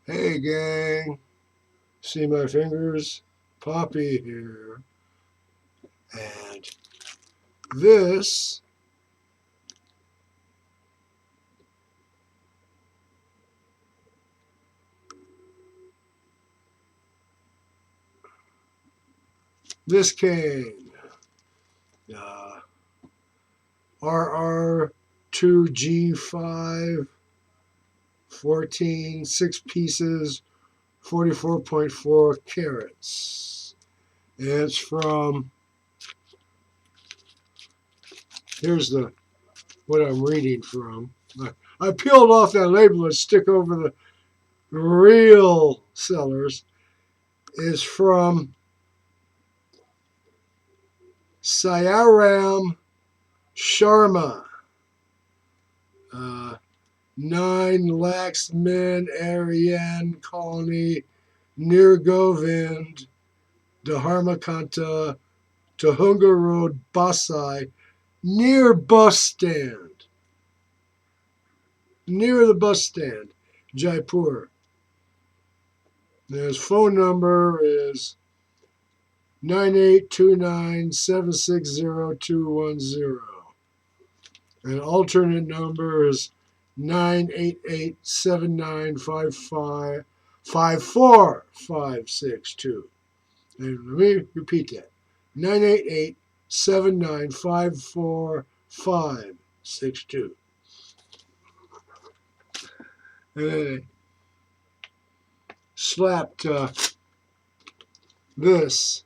Hey gang, see my fingers? Poppy here. And this cane. Uh, RR2G5 14, 6 pieces, 44.4 carats. And it's from, here's what I'm reading from. I peeled off that label and stick over the real sellers. Is from Siaram Sharma. 9 Laxman Aryan Colony near Govind, Dharmakanta, Tahunga Road, Basai, near bus stand. Near the bus stand, Jaipur. His phone number is 9829760210. An alternate number is 988-7955-54562. And let me repeat that. 988-7955-54562. And then I slapped this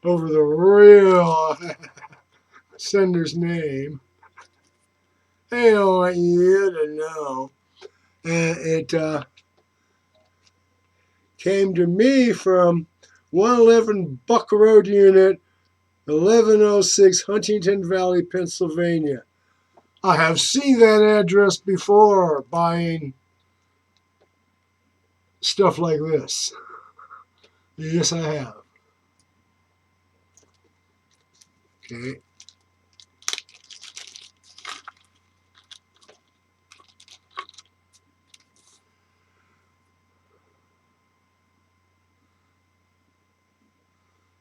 over the real sender's name. They don't want you to know. And it came to me from 111 Buck Road Unit, 1106 Huntington Valley, Pennsylvania. I have seen that address before buying stuff like this. Yes, I have. Okay.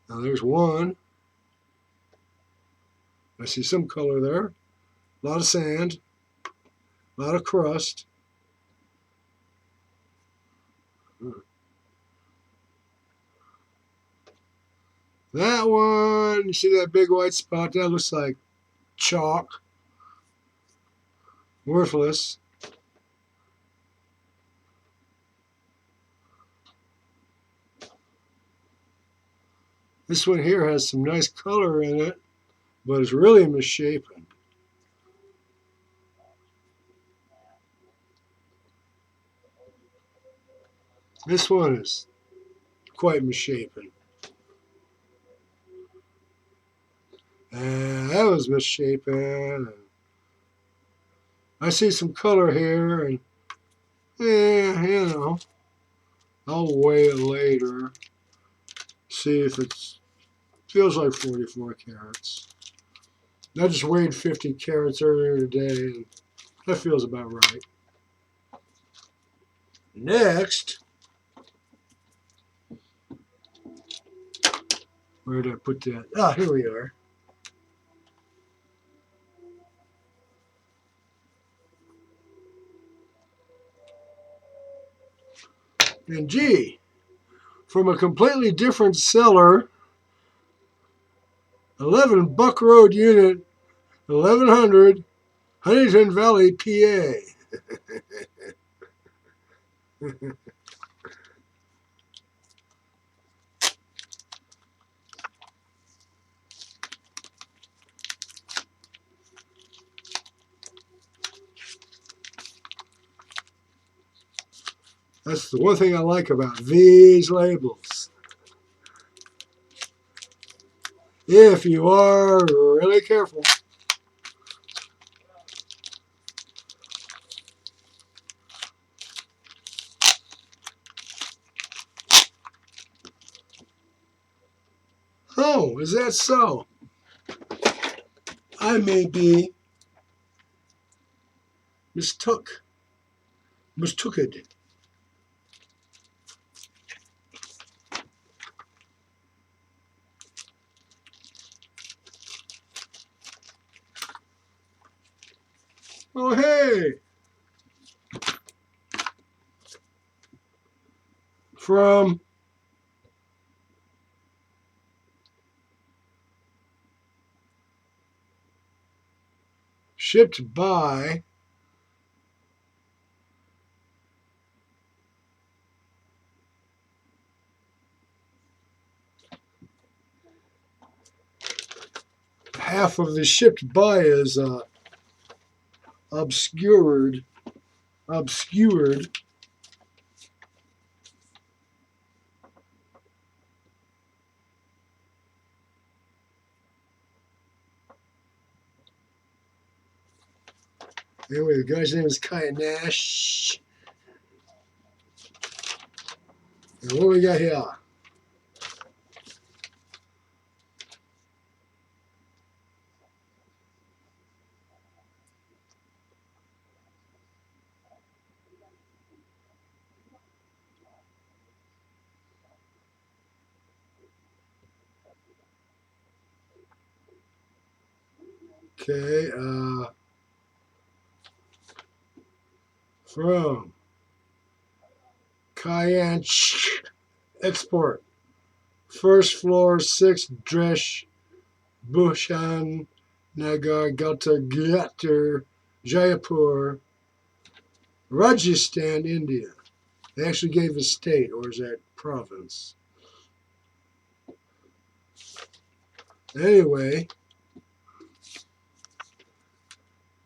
Now there's one. I see some color there. A lot of sand. A lot of crust. That one, you see that big white spot? That looks like chalk. Worthless. This one here has some nice color in it, but it's really misshapen. This one is quite misshapen. And that was misshapen. I see some color here, and I'll weigh it later. See if it feels like 44 carats. I just weighed 50 carats earlier today, and that feels about right. Next, where did I put that? Ah, here we are. And gee, from a completely different seller, 11 Buck Road Unit, 1100, Huntington Valley, PA. That's the one thing I like about these labels. If you are really careful. Oh, is that so? I may be mistook. mistook it. Oh, hey! From shipped by half of the shipped by is obscured. Anyway, the guy's name is Kaya Nash. And what we got here? Okay, from Cayenne Export. First floor, 6 Dresh, Bhushan, Nagar, Gata, Gatar, Jaipur, Rajasthan, India. They actually gave a state, or is that province? Anyway,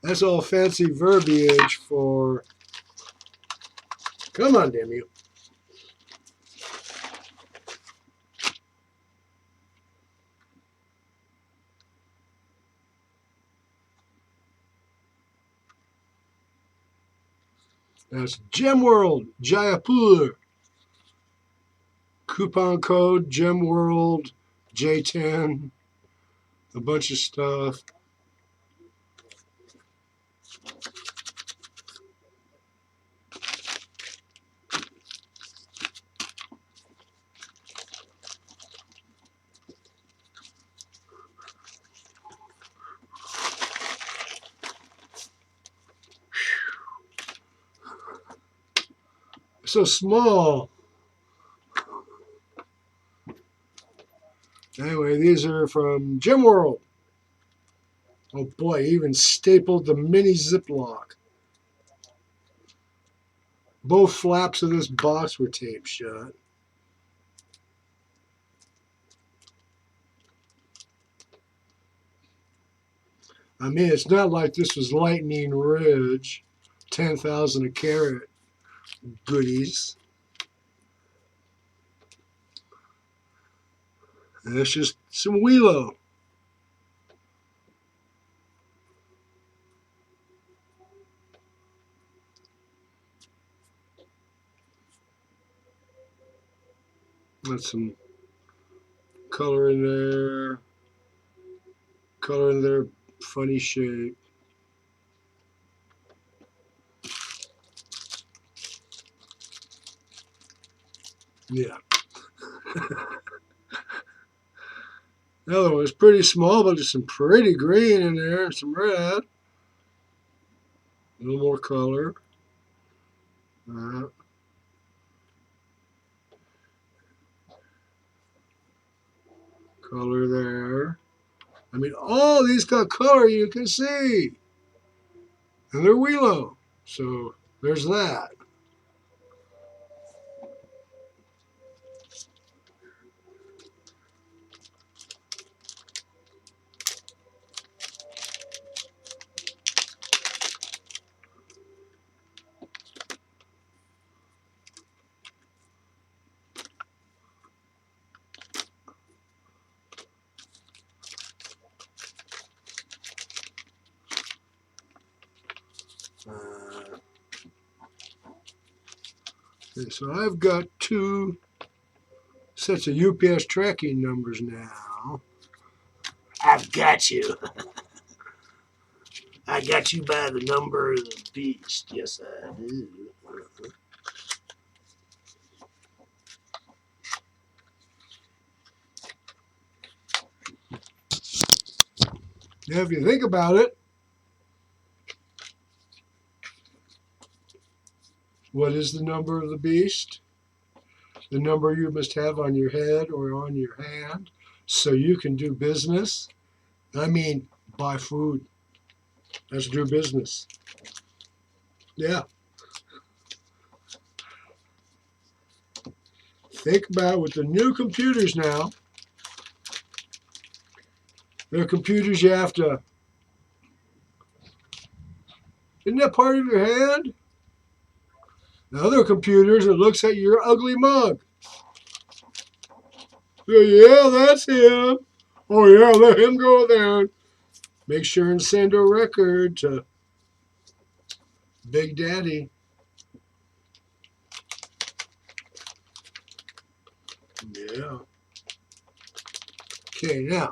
that's all fancy verbiage for. Come on, damn you. That's Gem World, Jaipur. Coupon code Gem World J10. A bunch of stuff. So small. Anyway, these are from Gem World. Oh boy, even stapled the mini Ziploc. Both flaps of this box were taped shut. I mean, it's not like this was Lightning Ridge, 10,000 a carat goodies. And it's just some Wheelo. That's some color in there. Color in there, funny shape. Yeah. The other one was pretty small, but there's some pretty green in there, some red. A little more color. Color there. I mean, all these got color you can see. And they're Wheelo. So there's that. Okay, so I've got 2 sets of UPS tracking numbers now. I've got you. I got you by the number of the beast. Yes, I do. Now, if you think about it, what is the number of the beast? The number you must have on your head or on your hand so you can do business. I mean, buy food. That's do business. Yeah. Think about with the new computers now. They're computers you have to. Isn't that part of your hand? The other computers, it looks at your ugly mug. Yeah, that's him. Oh, yeah, let him go there. Make sure and send a record to Big Daddy. Yeah. Okay, now.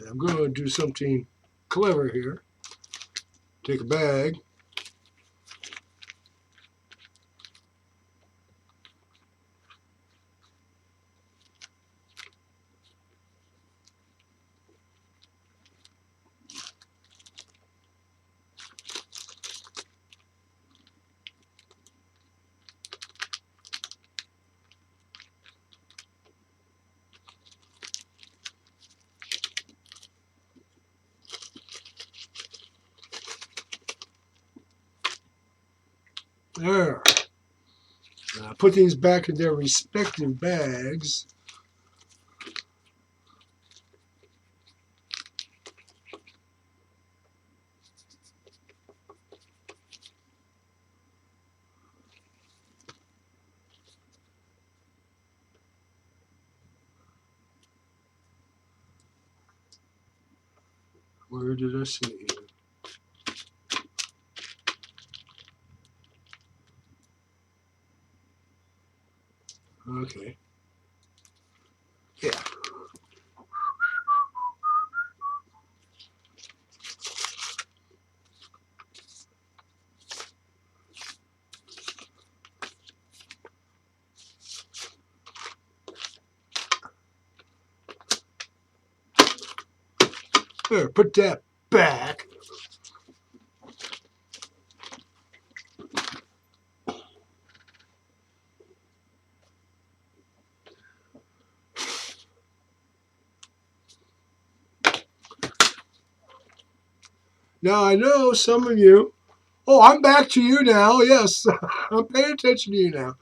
I'm going to do something clever here. Take a bag. There. Now put these back in their respective bags. Where did I see it? Okay. Yeah. There, put that back. Now I know some of you, oh, I'm back to you now. Yes, I'm paying attention to you now.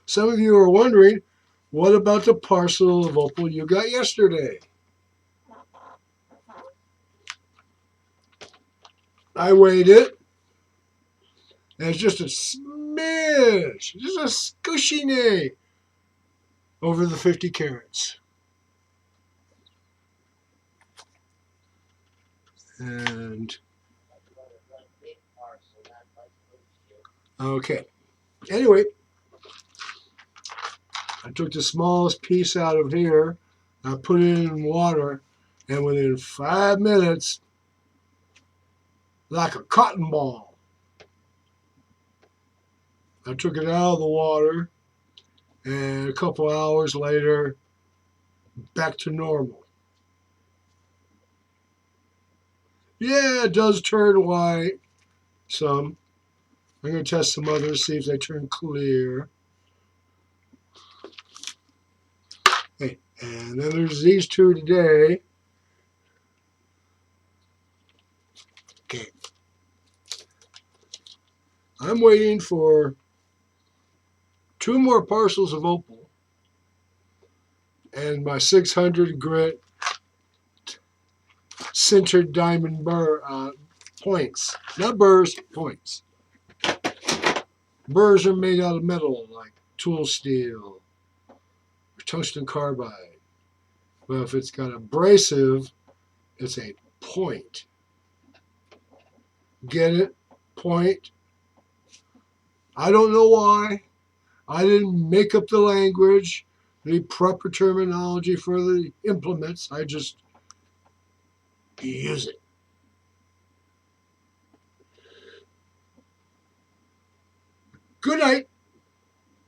Some of you are wondering, what about the parcel of opal you got yesterday? I weighed it, and it's just a smidge, just a squishy over the 50 carats. And, okay. Anyway, I took the smallest piece out of here, I put it in water, and within 5 minutes, like a cotton ball, I took it out of the water, and a couple hours later, back to normal. Yeah, it does turn white, some. I'm going to test some others, see if they turn clear. Hey, and then there's these two today. Okay. I'm waiting for 2 more parcels of opal and my 600 grit centered diamond burr points. Not burrs, points. Burrs are made out of metal like tool steel or tungsten carbide. Well, if it's got abrasive, it's a point. Get it? Point. I don't know why. I didn't make up the language, the proper terminology for the implements. I just use it. Good night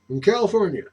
from California.